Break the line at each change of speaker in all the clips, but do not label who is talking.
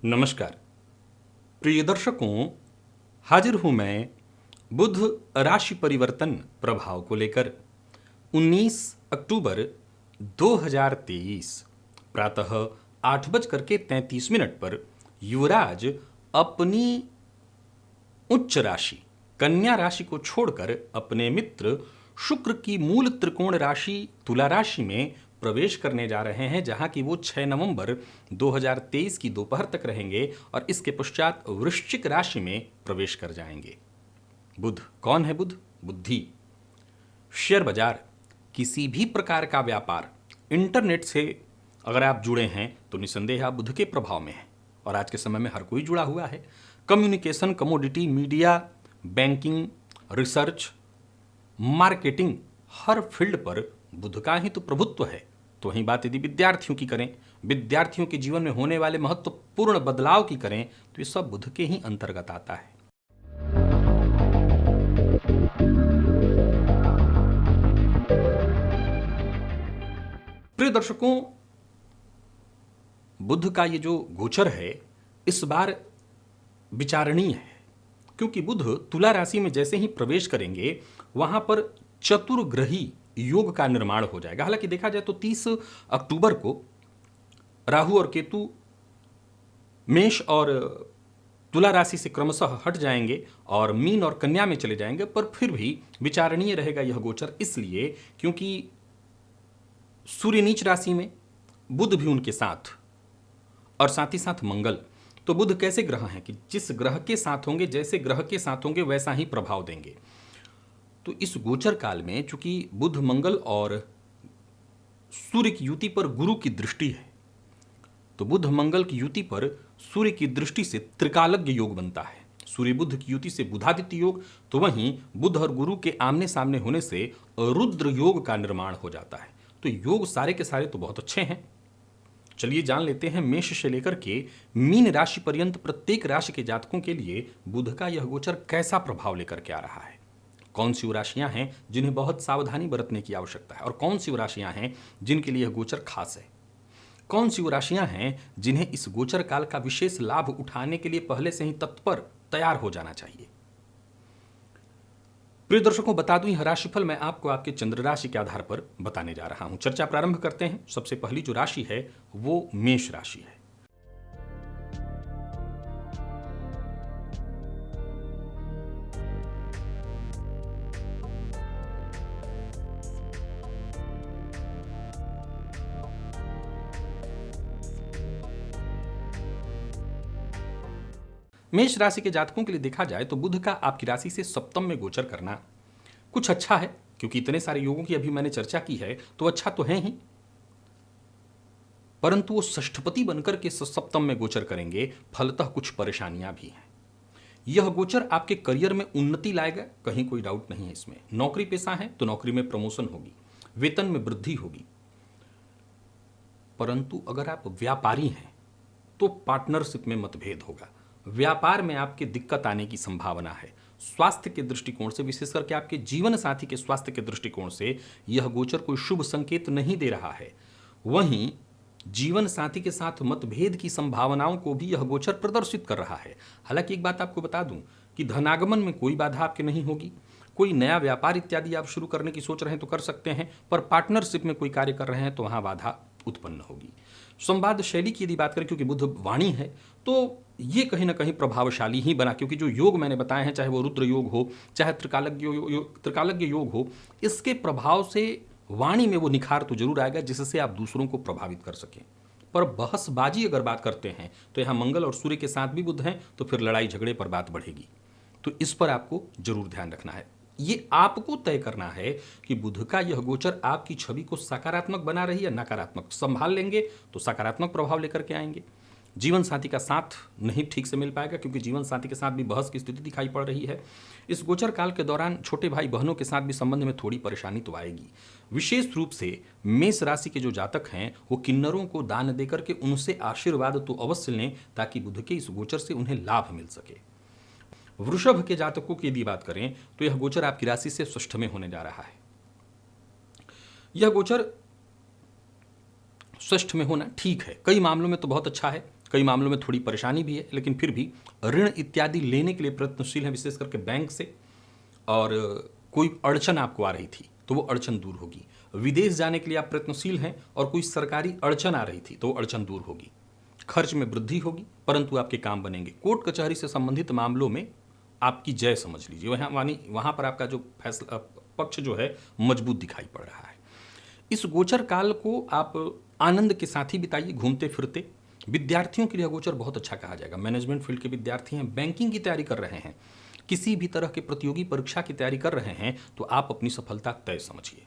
नमस्कार प्रिय दर्शकों, हाजिर हूं मैं बुध राशि परिवर्तन प्रभाव को लेकर। 19 अक्टूबर 2023 प्रातः 8:33 पर युवराज अपनी उच्च राशि कन्या राशि को छोड़कर अपने मित्र शुक्र की मूल त्रिकोण राशि तुला राशि में प्रवेश करने जा रहे हैं, जहां की वो 6 नवंबर 2023 की दोपहर तक रहेंगे और इसके पश्चात वृश्चिक राशि में प्रवेश कर जाएंगे। बुध कौन है? बुध बुद्धि, शेयर बाजार, किसी भी प्रकार का व्यापार, इंटरनेट से अगर आप जुड़े हैं तो निसंदेह आप बुध के प्रभाव में हैं और आज के समय में हर कोई जुड़ा हुआ है। Communication, commodity, media, banking, research, marketing, हर फील्ड पर बुध का ही तो प्रभुत्व है। तो वहीं बात यदि विद्यार्थियों की करें, विद्यार्थियों के जीवन में होने वाले महत्वपूर्ण बदलाव की करें तो ये सब बुध के ही अंतर्गत आता है। प्रिय दर्शकों, बुध का ये जो गोचर है इस बार विचारणीय है, क्योंकि बुध तुला राशि में जैसे ही प्रवेश करेंगे वहां पर चतुर्ग्रही योग का निर्माण हो जाएगा। हालांकि देखा जाए तो 30 अक्टूबर को राहु और केतु मेष और तुला राशि से क्रमशः हट जाएंगे और मीन और कन्या में चले जाएंगे, पर फिर भी विचारणीय रहेगा यह गोचर, इसलिए क्योंकि सूर्य नीच राशि में, बुध भी उनके साथ और साथ ही साथ मंगल। तो बुध कैसे ग्रह हैं कि जिस ग्रह के साथ होंगे, जैसे ग्रह के साथ होंगे वैसा ही प्रभाव देंगे। तो इस गोचर काल में चूंकि बुध, मंगल और सूर्य की युति पर गुरु की दृष्टि है, तो बुध मंगल की युति पर सूर्य की दृष्टि से त्रिकालज्ञ योग बनता है। सूर्य बुध की युति से बुधादित्य योग, तो वहीं बुध और गुरु के आमने सामने होने से रुद्र योग का निर्माण हो जाता है। तो योग सारे के सारे तो बहुत अच्छे हैं। चलिए जान लेते हैं मेष से लेकर के मीन राशि पर्यंत प्रत्येक राशि के जातकों के लिए बुध का यह गोचर कैसा प्रभाव लेकर के आ रहा है। कौन सी वो राशियां हैं जिन्हें बहुत सावधानी बरतने की आवश्यकता है और कौन सी वो राशियां हैं जिनके लिए यह गोचर खास है। कौन सी वो राशियां हैं जिन्हें इस गोचर काल का विशेष लाभ उठाने के लिए पहले से ही तत्पर तैयार हो जाना चाहिए। प्रिय दर्शकों, बता दूं यह राशिफल मैं आपको आपके चंद्र राशि के आधार पर बताने जा रहा हूं। चर्चा प्रारंभ करते हैं। सबसे पहली जो राशि है वो मेष राशि है। मेष राशि के जातकों के लिए देखा जाए तो बुध का आपकी राशि से सप्तम में गोचर करना कुछ अच्छा है, क्योंकि इतने सारे योगों की अभी मैंने चर्चा की है तो अच्छा तो है ही, परंतु वो षष्ठपति बनकर के सप्तम में गोचर करेंगे, फलतः कुछ परेशानियां भी हैं। यह गोचर आपके करियर में उन्नति लाएगा, कहीं कोई डाउट नहीं है इसमें। नौकरी पेशा है तो नौकरी में प्रमोशन होगी, वेतन में वृद्धि होगी, परंतु अगर आप व्यापारी हैं तो पार्टनरशिप में मतभेद होगा। व्यापार में आपके दिक्कत आने की संभावना है। स्वास्थ्य के दृष्टिकोण से, विशेष करके आपके जीवन साथी के स्वास्थ्य के दृष्टिकोण से यह गोचर कोई शुभ संकेत नहीं दे रहा है। वहीं जीवन साथी के साथ मतभेद की संभावनाओं को भी यह गोचर प्रदर्शित कर रहा है। हालांकि एक बात आपको बता दूं कि धनागमन में कोई बाधा आपके नहीं होगी। कोई नया व्यापार इत्यादि आप शुरू करने की सोच रहे हैं तो कर सकते हैं, पर पार्टनरशिप में कोई कार्य कर रहे हैं तो वहां बाधा उत्पन्न होगी। संवाद शैली की यदि बात करें, क्योंकि बुध वाणी है तो ये कहीं ना कहीं प्रभावशाली ही बना, क्योंकि जो योग मैंने बताए हैं, चाहे वो रुद्र योग हो, चाहे त्रिकालज्ञ योग हो, इसके प्रभाव से वाणी में वो निखार तो जरूर आएगा जिससे आप दूसरों को प्रभावित कर सकें। पर बहसबाजी अगर बात करते हैं तो यहाँ मंगल और सूर्य के साथ भी बुध हैं, तो फिर लड़ाई झगड़े पर बात बढ़ेगी। तो इस पर आपको जरूर ध्यान रखना है। ये आपको तय करना है कि बुध का यह गोचर आपकी छवि को सकारात्मक बना रही है या नकारात्मक। संभाल लेंगे तो सकारात्मक प्रभाव लेकर के आएंगे। जीवन साथी का साथ नहीं ठीक से मिल पाएगा, क्योंकि जीवन साथी के साथ भी बहस की स्थिति दिखाई पड़ रही है। इस गोचर काल के दौरान छोटे भाई बहनों के साथ भी संबंध में थोड़ी परेशानी तो आएगी। विशेष रूप से मेष राशि के जो जातक हैं वो किन्नरों को दान देकर के उनसे आशीर्वाद तो अवश्य लें, ताकि बुध के इस गोचर से उन्हें लाभ मिल सके। वृषभ के जातकों की यदि बात करें तो यह गोचर आपकी राशि से षष्ठ में होने जा रहा है। यह गोचर षष्ठ में होना ठीक है, कई मामलों में तो बहुत अच्छा है, कई मामलों में थोड़ी परेशानी भी है, लेकिन फिर भी ऋण इत्यादि लेने के लिए प्रयत्नशील हैं, विशेष करके बैंक से। और कोई अड़चन आपको आ रही थी तो वो अड़चन दूर होगी। विदेश जाने के लिए आप प्रयत्नशील हैं और कोई सरकारी अड़चन आ रही थी तो वो अड़चन दूर होगी। खर्च में वृद्धि होगी परंतु आपके काम बनेंगे। कोर्ट कचहरी से संबंधित मामलों में आपकी जय समझ लीजिए, वहाँ पर आपका जो फैसला पक्ष जो है मजबूत दिखाई पड़ रहा है। इस गोचर काल को आप आनंद के साथ ही बिताइए, घूमते फिरते। विद्यार्थियों के लिए गोचर बहुत अच्छा कहा जाएगा। मैनेजमेंट फील्ड के विद्यार्थी हैं, बैंकिंग की तैयारी कर रहे हैं, किसी भी तरह के प्रतियोगी परीक्षा की तैयारी कर रहे हैं, तो आप अपनी सफलता तय समझिए।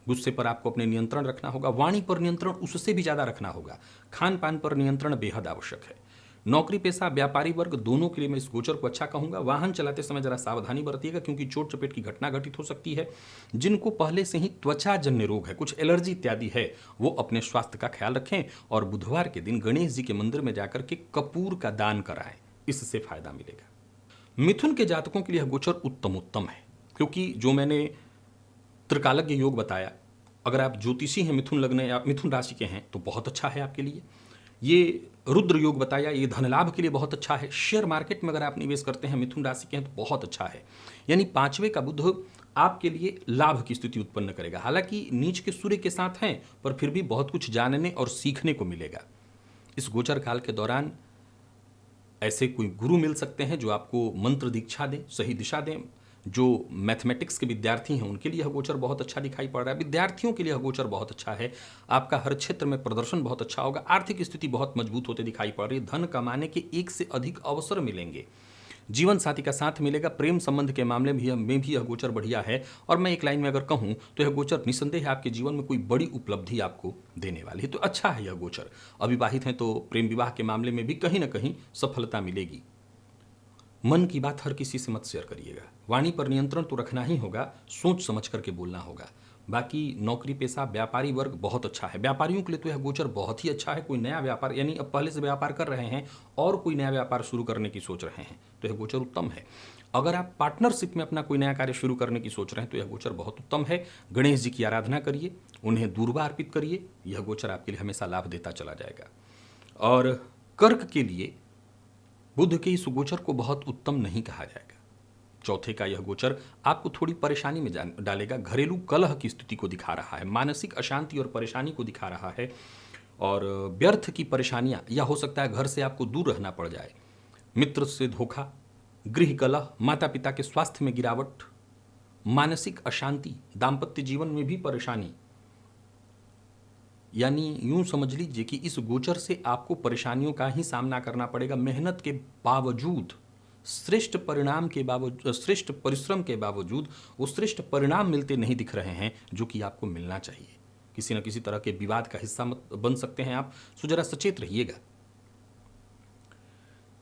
गुस्से पर आपको अपने नियंत्रण रखना होगा, वाणी पर नियंत्रण उससे भी ज़्यादा रखना होगा, खान पान पर नियंत्रण बेहद आवश्यक है। नौकरी पेशा व्यापारी वर्ग दोनों के लिए मैं इस गोचर को अच्छा कहूंगा। वाहन चलाते समय जरा सावधानी बरतिएगा क्योंकि चोट चपेट की घटना घटित हो सकती है। जिनको पहले से ही त्वचा जन्य रोग है, कुछ एलर्जी इत्यादि है, वो अपने स्वास्थ्य का ख्याल रखें और बुधवार के दिन गणेश जी के मंदिर में जाकर के कपूर का दान कराएं, इससे फायदा मिलेगा। मिथुन के जातकों के लिए गोचर उत्तम है, क्योंकि जो मैंने त्रिकालज्ञ योग बताया, अगर आप ज्योतिषी हैं, मिथुन लग्न या मिथुन राशि के हैं तो बहुत अच्छा है आपके लिए। ये रुद्र योग बताया, ये धन लाभ के लिए बहुत अच्छा है। शेयर मार्केट में अगर आप निवेश करते हैं, मिथुन राशि के हैं तो बहुत अच्छा है। यानी 5वें का बुध आपके लिए लाभ की स्थिति उत्पन्न करेगा। हालांकि नीच के सूर्य के साथ हैं, पर फिर भी बहुत कुछ जानने और सीखने को मिलेगा। इस गोचर काल के दौरान ऐसे कोई गुरु मिल सकते हैं जो आपको मंत्र दीक्षा दें, सही दिशा दें। जो मैथमेटिक्स के विद्यार्थी हैं उनके लिए यह गोचर बहुत अच्छा दिखाई पड़ रहा है। विद्यार्थियों के लिए यह गोचर बहुत अच्छा है। आपका हर क्षेत्र में प्रदर्शन बहुत अच्छा होगा। आर्थिक स्थिति बहुत मजबूत होते दिखाई पड़ रही है। धन कमाने के एक से अधिक अवसर मिलेंगे। जीवन साथी का साथ मिलेगा। प्रेम संबंध के मामले में भी यह गोचर बढ़िया है। और मैं एक लाइन में अगर कहूँ तो यह गोचर निसंदेह आपके जीवन में कोई बड़ी उपलब्धि आपको देने वाली है, तो अच्छा है यह गोचर। अविवाहित हैं तो प्रेम विवाह के मामले में भी कहीं ना कहीं सफलता मिलेगी। मन की बात हर किसी से मत शेयर करिएगा। वाणी पर नियंत्रण तो रखना ही होगा, सोच समझ करके बोलना होगा। बाकी नौकरी पेशा व्यापारी वर्ग बहुत अच्छा है। व्यापारियों के लिए तो यह गोचर बहुत ही अच्छा है। कोई नया व्यापार, यानी अब पहले से व्यापार कर रहे हैं और कोई नया व्यापार शुरू करने की सोच रहे हैं तो यह गोचर उत्तम है। अगर आप पार्टनरशिप में अपना कोई नया कार्य शुरू करने की सोच रहे हैं तो यह गोचर बहुत उत्तम है। गणेश जी की आराधना करिए, उन्हें दूर्वा अर्पित करिए, यह गोचर आपके लिए हमेशा लाभ देता चला जाएगा। और कर्क के लिए बुध के इस गोचर को बहुत उत्तम नहीं कहा जाएगा। चौथे का यह गोचर आपको थोड़ी परेशानी में डालेगा। घरेलू कलह की स्थिति को दिखा रहा है, मानसिक अशांति और परेशानी को दिखा रहा है, और व्यर्थ की परेशानियां, या हो सकता है घर से आपको दूर रहना पड़ जाए। मित्र से धोखा, गृह कलह, माता पिता के स्वास्थ्य में गिरावट, मानसिक अशांति, दाम्पत्य जीवन में भी परेशानी। यानी यूं समझ लीजिए कि इस गोचर से आपको परेशानियों का ही सामना करना पड़ेगा। मेहनत के बावजूद, श्रेष्ठ परिणाम के बावजूद, श्रेष्ठ परिश्रम के बावजूद वो श्रेष्ठ परिणाम मिलते नहीं दिख रहे हैं जो कि आपको मिलना चाहिए। किसी न किसी तरह के विवाद का हिस्सा मत बन सकते हैं आप, सो जरा सचेत रहिएगा।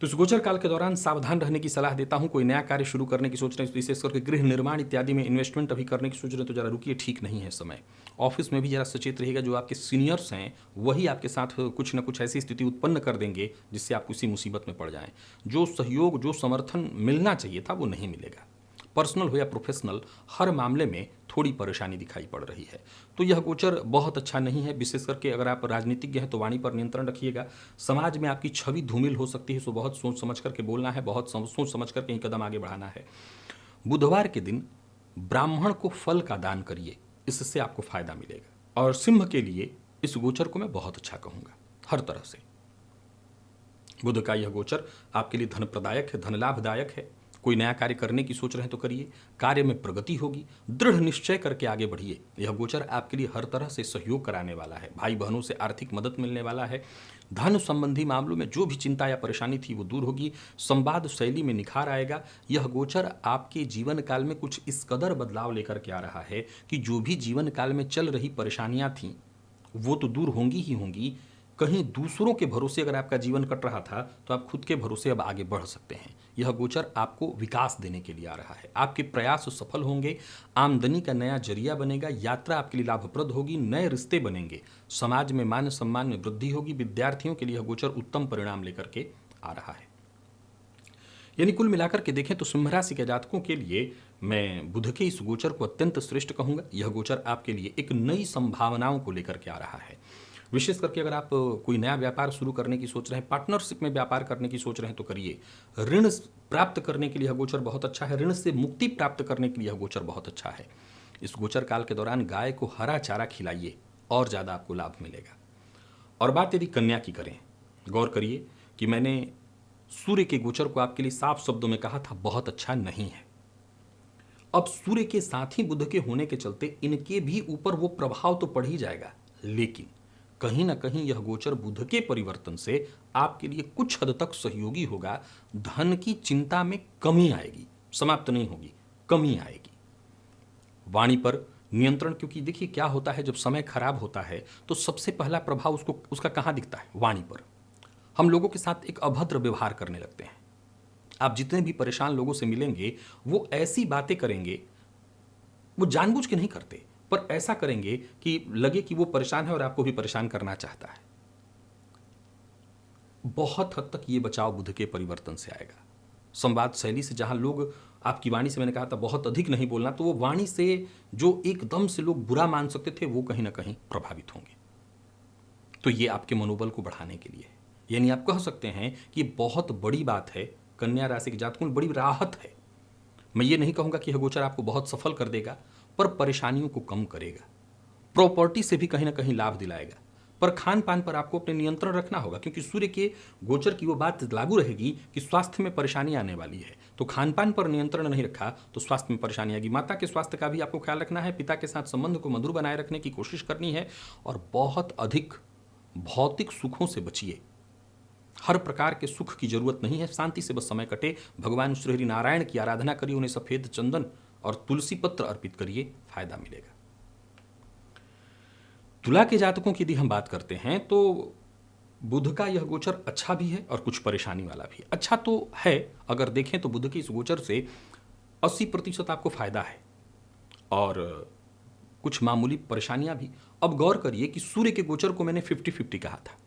तो इस गोचर काल के दौरान सावधान रहने की सलाह देता हूं। कोई नया कार्य शुरू करने की सोच रहे हैं, विशेष करके गृह निर्माण इत्यादि में इन्वेस्टमेंट अभी करने की सोच रहे हैं तो जरा रुकिए, ठीक नहीं है समय। ऑफिस में भी जरा सचेत रहिएगा। जो आपके सीनियर्स हैं वही आपके साथ कुछ न कुछ ऐसी स्थिति उत्पन्न कर देंगे जिससे आप किसी मुसीबत में पड़ जाएं। जो सहयोग, जो समर्थन मिलना चाहिए था वो नहीं मिलेगा। पर्सनल हो या प्रोफेशनल, हर मामले में थोड़ी परेशानी दिखाई पड़ रही है। तो यह गोचर बहुत अच्छा नहीं है। विशेष करके अगर आप राजनीतिज्ञ हैं तो वाणी पर नियंत्रण रखिएगा। समाज में आपकी छवि धूमिल हो सकती है, सो बहुत सोच समझ करके बोलना है, बहुत सोच समझ कर कहीं कदम आगे बढ़ाना है। बुधवार के दिन ब्राह्मण को फल का दान करिए, इससे आपको फायदा मिलेगा। और सिंह के लिए इस गोचर को मैं बहुत अच्छा कहूँगा हर तरह से। बुध का यह गोचर आपके लिए धन प्रदायक है, धन लाभदायक है। कोई नया कार्य करने की सोच रहे हैं तो करिए, कार्य में प्रगति होगी। दृढ़ निश्चय करके आगे बढ़िए। यह गोचर आपके लिए हर तरह से सहयोग कराने वाला है। भाई बहनों से आर्थिक मदद मिलने वाला है। धन संबंधी मामलों में जो भी चिंता या परेशानी थी वो दूर होगी। संवाद शैली में निखार आएगा। यह गोचर आपके जीवन काल में कुछ इस कदर बदलाव लेकर के आ रहा है कि जो भी जीवन काल में चल रही परेशानियां थीं वो तो दूर होंगी ही होंगी। कहीं दूसरों के भरोसे अगर आपका जीवन कट रहा था तो आप खुद के भरोसे अब आगे बढ़ सकते हैं। यह गोचर आपको विकास देने के लिए आ रहा है। आपके प्रयास सफल होंगे। आमदनी का नया जरिया बनेगा। यात्रा आपके लिए लाभप्रद होगी। नए रिश्ते बनेंगे। समाज में मान सम्मान में वृद्धि होगी। विद्यार्थियों के लिए यह गोचर उत्तम परिणाम लेकर के आ रहा है। यानी कुल मिलाकर के देखें तो सिंह राशि के जातकों के लिए मैं बुध के इस गोचर को अत्यंत श्रेष्ठ कहूंगा। यह गोचर आपके लिए एक नई संभावनाओं को लेकर के आ रहा है। विशेष करके अगर आप कोई नया व्यापार शुरू करने की सोच रहे हैं, पार्टनरशिप में व्यापार करने की सोच रहे हैं तो करिए। ऋण प्राप्त करने के लिए यह गोचर बहुत अच्छा है, ऋण से मुक्ति प्राप्त करने के लिए यह गोचर बहुत अच्छा है। इस गोचर काल के दौरान गाय को हरा चारा खिलाइए और ज़्यादा आपको लाभ मिलेगा। और बात यदि कन्या की करें, गौर करिए कि मैंने सूर्य के गोचर को आपके लिए साफ शब्दों में कहा था, बहुत अच्छा नहीं है। अब सूर्य के साथ ही बुध के होने के चलते इनके भी ऊपर वो प्रभाव तो पड़ ही जाएगा, लेकिन कहीं ना कहीं यह गोचर बुध के परिवर्तन से आपके लिए कुछ हद तक सहयोगी होगा। धन की चिंता में कमी आएगी, समाप्त नहीं होगी, कमी आएगी। वाणी पर नियंत्रण, क्योंकि देखिए क्या होता है, जब समय खराब होता है तो सबसे पहला प्रभाव उसका कहाँ दिखता है? वाणी पर। हम लोगों के साथ एक अभद्र व्यवहार करने लगते हैं। आप जितने भी परेशान लोगों से मिलेंगे वो ऐसी बातें करेंगे, वो जानबूझ के नहीं करते, पर ऐसा करेंगे कि लगे कि वो परेशान है और आपको भी परेशान करना चाहता है। बहुत हद तक ये बचाव बुध के परिवर्तन से आएगा। संवाद शैली से, जहां लोग आपकी वाणी से, मैंने कहा था बहुत अधिक नहीं बोलना, तो वो वाणी से जो एकदम से लोग बुरा मान सकते थे वो कहीं ना कहीं प्रभावित होंगे। तो ये आपके मनोबल को बढ़ाने के लिए है। यानी आप कह सकते हैं कि बहुत बड़ी बात है, कन्या राशि के जातकों में बड़ी राहत है। मैं ये नहीं कहूंगा कि यह गोचर आपको बहुत सफल कर देगा, पर परेशानियों को कम करेगा। प्रॉपर्टी से भी कहीं ना कहीं लाभ दिलाएगा, पर खान पान पर आपको अपने नियंत्रण रखना होगा, क्योंकि सूर्य के गोचर की वो बात लागू रहेगी कि स्वास्थ्य में परेशानी आने वाली है। तो खान पान पर नियंत्रण नहीं रखा तो स्वास्थ्य में परेशानी आएगी। माता के स्वास्थ्य का भी आपको ख्याल रखना है, पिता के साथ संबंध को मधुर बनाए रखने की कोशिश करनी है, और बहुत अधिक भौतिक सुखों से बचिए। हर प्रकार के सुख की जरूरत नहीं है, शांति से बस समय कटे। भगवान श्री हरि नारायण की आराधना करिए, उन्हें सफेद चंदन और तुलसी पत्र अर्पित करिए, फायदा मिलेगा। तुला के जातकों की यदि हम बात करते हैं तो बुध का यह गोचर अच्छा भी है और कुछ परेशानी वाला भी है। अच्छा तो है, अगर देखें तो बुध के इस गोचर से 80% आपको फायदा है और कुछ मामूली परेशानियां भी। अब गौर करिए कि सूर्य के गोचर को मैंने 50-50 कहा था,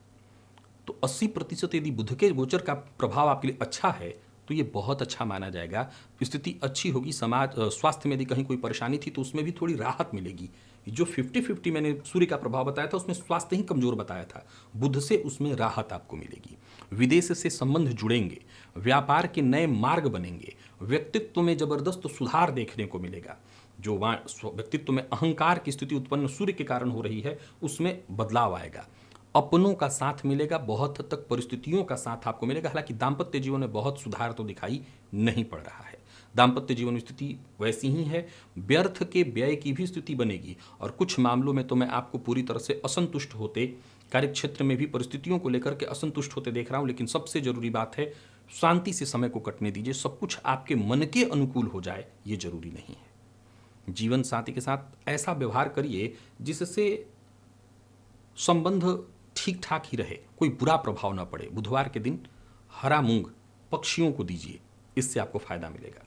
तो 80% यदि बुध के गोचर का प्रभाव आपके लिए अच्छा है तो ये बहुत अच्छा माना जाएगा। स्थिति अच्छी होगी, समाज स्वास्थ्य में यदि कहीं कोई परेशानी थी तो उसमें भी थोड़ी राहत मिलेगी। जो 50-50 मैंने सूर्य का प्रभाव बताया था उसमें स्वास्थ्य ही कमजोर बताया था, बुध से उसमें राहत आपको मिलेगी। विदेश से संबंध जुड़ेंगे, व्यापार के नए मार्ग बनेंगे, व्यक्तित्व में जबरदस्त सुधार देखने को मिलेगा। जो व्यक्तित्व में अहंकार की स्थिति उत्पन्न सूर्य के कारण हो रही है उसमें बदलाव आएगा। अपनों का साथ मिलेगा, बहुत हद तक परिस्थितियों का साथ आपको मिलेगा। हालांकि दाम्पत्य जीवन में बहुत सुधार तो दिखाई नहीं पड़ रहा है, दाम्पत्य जीवन स्थिति वैसी ही है। व्यर्थ के व्यय की भी स्थिति बनेगी, और कुछ मामलों में तो मैं आपको पूरी तरह से असंतुष्ट होते, कार्यक्षेत्र में भी परिस्थितियों को लेकर के असंतुष्ट होते देख रहा हूं। लेकिन सबसे जरूरी बात है, शांति से समय को कटने दीजिए। सब कुछ आपके मन के अनुकूल हो जाए ये जरूरी नहीं है। जीवन साथी के साथ ऐसा व्यवहार करिए जिससे संबंध ठीक ठाक ही रहे, कोई बुरा प्रभाव ना पड़े। बुधवार के दिन हरा मूंग पक्षियों को दीजिए, इससे आपको फायदा मिलेगा।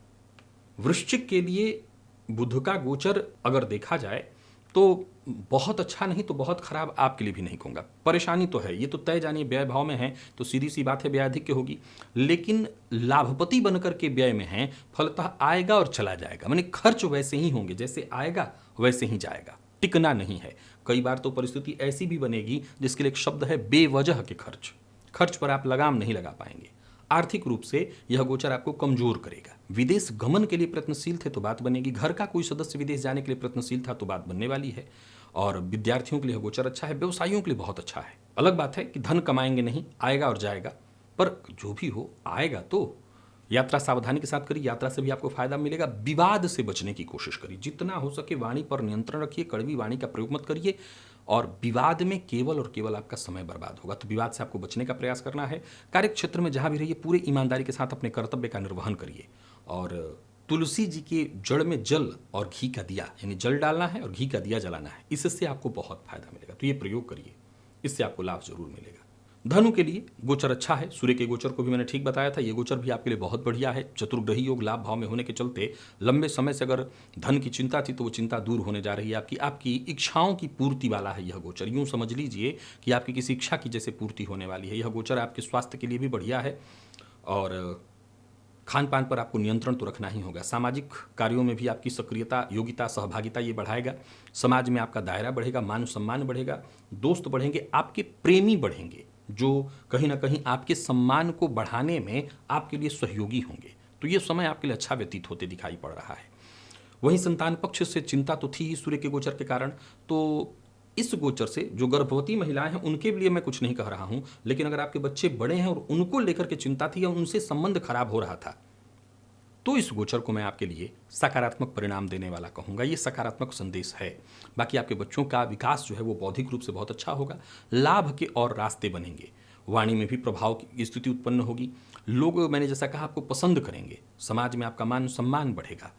वृश्चिक के लिए बुध का गोचर अगर देखा जाए तो बहुत अच्छा नहीं तो बहुत खराब आपके लिए भी नहीं कहूँगा। परेशानी तो है, ये तो तय जानिए, व्यय भाव में है तो सीधी सी बात है व्यय अधिक होगी, लेकिन लाभपति बनकर के व्यय में है, फलतः आएगा और चला जाएगा। माने खर्च वैसे ही होंगे, जैसे आएगा वैसे ही जाएगा, टिकना नहीं है। कई बार तो परिस्थिति ऐसी भी बनेगी जिसके लिए एक शब्द है बेवजह के खर्च, खर्च पर आप लगाम नहीं लगा पाएंगे। आर्थिक रूप से यह गोचर आपको कमजोर करेगा। विदेश गमन के लिए प्रयत्नशील थे तो बात बनेगी, घर का कोई सदस्य विदेश जाने के लिए प्रयत्नशील था तो बात बनने वाली है। और विद्यार्थियों के लिए यह गोचर अच्छा है, व्यवसायियों के लिए बहुत अच्छा है। अलग बात है कि धन कमाएंगे नहीं, आएगा और जाएगा, पर जो भी हो आएगा। तो यात्रा सावधानी के साथ करिए, यात्रा से भी आपको फायदा मिलेगा। विवाद से बचने की कोशिश करिए, जितना हो सके वाणी पर नियंत्रण रखिए, कड़वी वाणी का प्रयोग मत करिए, और विवाद में केवल और केवल आपका समय बर्बाद होगा। तो विवाद से आपको बचने का प्रयास करना है। कार्यक्षेत्र में जहां भी रहिए पूरे ईमानदारी के साथ अपने कर्तव्य का निर्वहन करिए। और तुलसी जी के जड़ में जल और घी का दिया, यानी जल डालना है और घी का दिया जलाना है, इससे आपको बहुत फायदा मिलेगा। तो ये प्रयोग करिए, इससे आपको लाभ जरूर मिलेगा। धनु के लिए गोचर अच्छा है, सूर्य के गोचर को भी मैंने ठीक बताया था, ये गोचर भी आपके लिए बहुत बढ़िया है। चतुर्ग्रही योग लाभ भाव में होने के चलते लंबे समय से अगर धन की चिंता थी तो वो चिंता दूर होने जा रही है। आपकी इच्छाओं की पूर्ति वाला है यह गोचर। यूं समझ लीजिए कि आपकी किसी इच्छा की जैसे पूर्ति होने वाली है। यह गोचर आपके स्वास्थ्य के लिए भी बढ़िया है और खान पान पर आपको नियंत्रण तो रखना ही होगा। सामाजिक कार्यों में भी आपकी सक्रियता, योग्यता, सहभागिता ये बढ़ाएगा। समाज में आपका दायरा बढ़ेगा, मान सम्मान बढ़ेगा, दोस्त बढ़ेंगे, आपके प्रेमी बढ़ेंगे, जो कहीं ना कहीं आपके सम्मान को बढ़ाने में आपके लिए सहयोगी होंगे। तो ये समय आपके लिए अच्छा व्यतीत होते दिखाई पड़ रहा है। वहीं संतान पक्ष से चिंता तो थी ही सूर्य के गोचर के कारण, तो इस गोचर से जो गर्भवती महिलाएं हैं उनके लिए मैं कुछ नहीं कह रहा हूं, लेकिन अगर आपके बच्चे बड़े हैं और उनको लेकर के चिंता थी या उनसे संबंध खराब हो रहा था, तो इस गोचर को मैं आपके लिए सकारात्मक परिणाम देने वाला कहूंगा। ये सकारात्मक संदेश है। बाकी आपके बच्चों का विकास जो है वो बौद्धिक रूप से बहुत अच्छा होगा, लाभ के और रास्ते बनेंगे, वाणी में भी प्रभाव की स्थिति उत्पन्न होगी, लोग मैंने जैसा कहा आपको पसंद करेंगे, समाज में आपका मान सम्मान बढ़ेगा।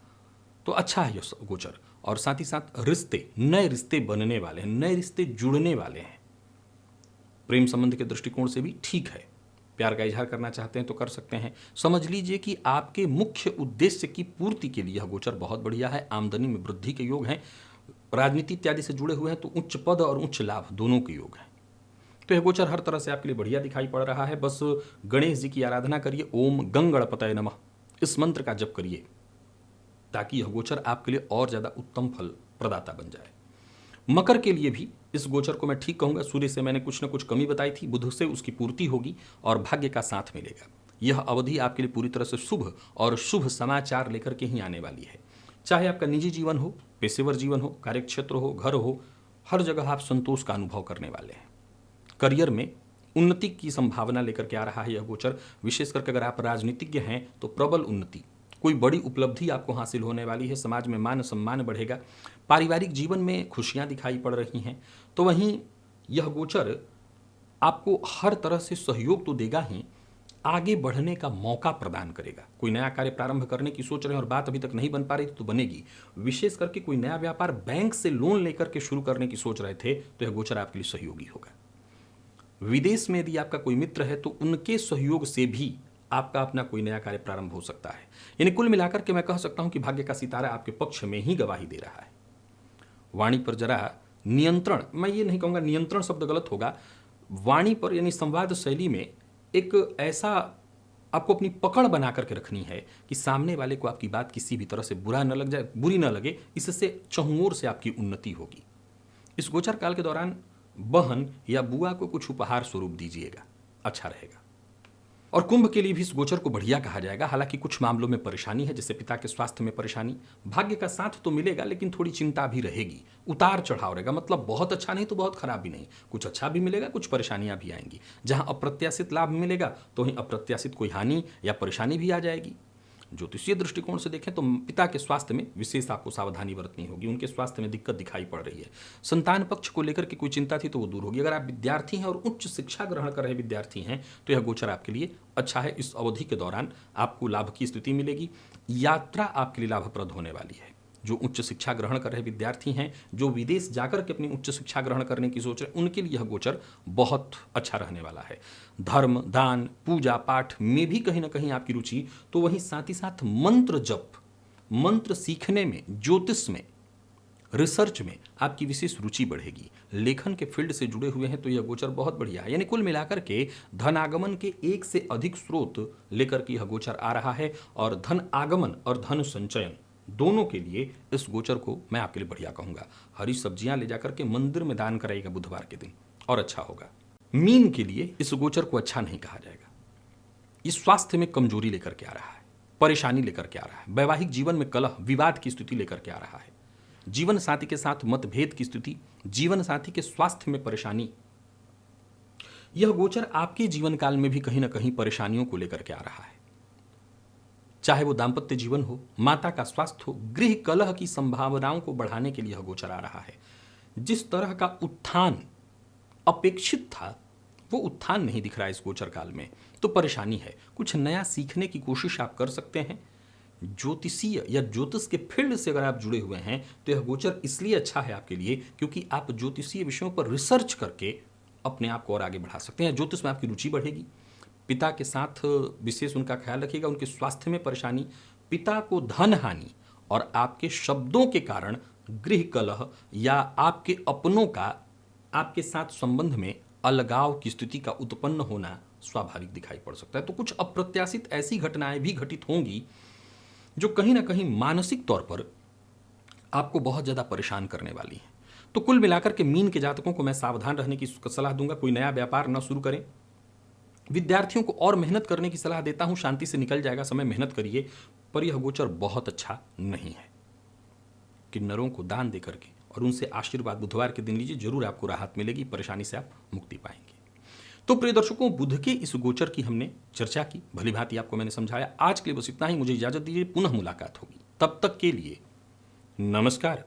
तो अच्छा है यह गोचर। और साथ ही साथ रिश्ते, नए रिश्ते बनने वाले हैं, नए रिश्ते जुड़ने वाले हैं। प्रेम संबंध के दृष्टिकोण से भी ठीक है। प्यार का इजहार करना चाहते हैं तो कर सकते हैं। समझ लीजिए कि आपके मुख्य उद्देश्य की पूर्ति के लिए यह गोचर बहुत बढ़िया है। आमदनी में वृद्धि के योग हैं। राजनीति इत्यादि से जुड़े हुए हैं तो उच्च पद और उच्च लाभ दोनों के योग हैं। तो यह गोचर हर तरह से आपके लिए बढ़िया दिखाई पड़ रहा है। बस गणेश जी की आराधना करिए, ओम गंगणपतये नमः, इस मंत्र का जप करिए, ताकि यह गोचर आपके लिए और ज़्यादा उत्तम फल प्रदाता बन जाए। मकर के लिए भी इस गोचर को मैं ठीक कहूँगा। सूर्य से मैंने कुछ न कुछ कमी बताई थी, बुध से उसकी पूर्ति होगी और भाग्य का साथ मिलेगा। यह अवधि आपके लिए पूरी तरह से शुभ और शुभ समाचार लेकर के ही आने वाली है। चाहे आपका निजी जीवन हो, पेशेवर जीवन हो, कार्यक्षेत्र हो, घर हो, हर जगह आप संतोष का अनुभव करने वाले हैं। करियर में उन्नति की संभावना लेकर के आ रहा है यह गोचर। विशेष करके अगर आप राजनीतिज्ञ हैं तो प्रबल उन्नति, कोई बड़ी उपलब्धि आपको हासिल होने वाली है। समाज में मान सम्मान बढ़ेगा। पारिवारिक जीवन में खुशियां दिखाई पड़ रही हैं। तो वहीं यह गोचर आपको हर तरह से सहयोग तो देगा ही, आगे बढ़ने का मौका प्रदान करेगा। कोई नया कार्य प्रारंभ करने की सोच रहे हैं और बात अभी तक नहीं बन पा रही तो बनेगी। विशेष करके कोई नया व्यापार बैंक से लोन लेकर के शुरू करने की सोच रहे थे तो यह गोचर आपके लिए सहयोगी होगा। विदेश में यदि आपका कोई मित्र है तो उनके सहयोग से भी आपका अपना कोई नया कार्य प्रारंभ हो सकता है। यानी कुल मिलाकर के मैं कह सकता हूं कि भाग्य का सितारा आपके पक्ष में ही गवाही दे रहा है। वाणी पर जरा नियंत्रण, मैं ये नहीं कहूंगा नियंत्रण शब्द गलत होगा, वाणी पर यानी संवाद शैली में एक ऐसा आपको अपनी पकड़ बना करके रखनी है कि सामने वाले को आपकी बात किसी भी तरह से बुरा न लग जाए, बुरी न लगे। इससे चहुओर से आपकी उन्नति होगी। इस गोचर काल के दौरान बहन या बुआ को कुछ उपहार स्वरूप दीजिएगा, अच्छा रहेगा। और कुंभ के लिए भी इस गोचर को बढ़िया कहा जाएगा। हालांकि कुछ मामलों में परेशानी है, जैसे पिता के स्वास्थ्य में परेशानी। भाग्य का साथ तो मिलेगा लेकिन थोड़ी चिंता भी रहेगी, उतार चढ़ाव रहेगा। मतलब बहुत अच्छा नहीं तो बहुत खराब भी नहीं, कुछ अच्छा भी मिलेगा, कुछ परेशानियां भी आएंगी। जहां अप्रत्याशित लाभ मिलेगा तो वहीं अप्रत्याशित कोई हानि या परेशानी भी आ जाएगी। ज्योतिषीय दृष्टिकोण से देखें तो पिता के स्वास्थ्य में विशेष आपको सावधानी बरतनी होगी। उनके स्वास्थ्य में दिक्कत दिखाई पड़ रही है। संतान पक्ष को लेकर के कोई चिंता थी तो वो दूर होगी। अगर आप विद्यार्थी हैं और उच्च शिक्षा ग्रहण कर रहे विद्यार्थी हैं तो यह गोचर आपके लिए अच्छा है। इस अवधि के दौरान आपको लाभ की स्थिति मिलेगी। यात्रा आपके लिए लाभप्रद होने वाली है। जो उच्च शिक्षा ग्रहण कर रहे विद्यार्थी हैं, जो विदेश जाकर के अपनी उच्च शिक्षा ग्रहण करने की सोच रहे हैं, उनके लिए यह गोचर बहुत अच्छा रहने वाला है। धर्म, दान, पूजा पाठ में भी कहीं ना कहीं आपकी रुचि, तो वहीं साथ ही साथ मंत्र जप, मंत्र सीखने में, ज्योतिष में, रिसर्च में आपकी विशेष रुचि बढ़ेगी। लेखन के फील्ड से जुड़े हुए हैं तो यह गोचर बहुत बढ़िया है। यानी कुल मिलाकर के धन आगमन के एक से अधिक स्रोत लेकर के यह गोचर आ रहा है। और धन आगमन और धन संचयन दोनों के लिए इस गोचर को मैं आपके लिए बढ़िया कहूंगा। हरी सब्जियां ले जाकर के मंदिर में दान कराइएगा बुधवार के दिन और अच्छा होगा। मीन के लिए इस गोचर को अच्छा नहीं कहा जाएगा। इस स्वास्थ्य में कमजोरी लेकर के आ रहा है, परेशानी लेकर के आ रहा है। वैवाहिक जीवन में कलह, विवाद की स्थिति लेकर के आ रहा है। जीवन साथी के साथ मतभेद की स्थिति, जीवन साथी के स्वास्थ्य में परेशानी। यह गोचर आपके जीवन काल में भी कहीं ना कहीं परेशानियों को लेकर के आ रहा है। चाहे वो दाम्पत्य जीवन हो, माता का स्वास्थ्य हो, गृह कलह की संभावनाओं को बढ़ाने के लिए यह गोचर आ रहा है। जिस तरह का उत्थान अपेक्षित था वो उत्थान नहीं दिख रहा है इस गोचर काल में, तो परेशानी है। कुछ नया सीखने की कोशिश आप कर सकते हैं। ज्योतिषीय या ज्योतिष के फील्ड से अगर आप जुड़े हुए हैं तो यह गोचर इसलिए अच्छा है आपके लिए क्योंकि आप ज्योतिषीय विषयों पर रिसर्च करके अपने आप को और आगे बढ़ा सकते हैं। ज्योतिष में आपकी रुचि बढ़ेगी। पिता के साथ विशेष उनका ख्याल रखिएगा। उनके स्वास्थ्य में परेशानी, पिता को धन हानि और आपके शब्दों के कारण गृह कलह या आपके अपनों का आपके साथ संबंध में अलगाव की स्थिति का उत्पन्न होना स्वाभाविक दिखाई पड़ सकता है। तो कुछ अप्रत्याशित ऐसी घटनाएं भी घटित होंगी जो कहीं ना कहीं मानसिक तौर पर आपको बहुत ज़्यादा परेशान करने वाली है। तो कुल मिलाकर के मीन के जातकों को मैं सावधान रहने की सलाह दूंगा। कोई नया व्यापार न शुरू करें। विद्यार्थियों को और मेहनत करने की सलाह देता हूं। शांति से निकल जाएगा समय, मेहनत करिए। पर यह गोचर बहुत अच्छा नहीं है। किन्नरों को दान देकर के और उनसे आशीर्वाद बुधवार के दिन लीजिए, जरूर आपको राहत मिलेगी, परेशानी से आप मुक्ति पाएंगे। तो प्रिय दर्शकों, बुध के इस गोचर की हमने चर्चा की, भली भांति आपको मैंने समझाया। आज के लिए बस इतना ही। मुझे इजाजत दीजिए, पुनः मुलाकात होगी। तब तक के लिए नमस्कार।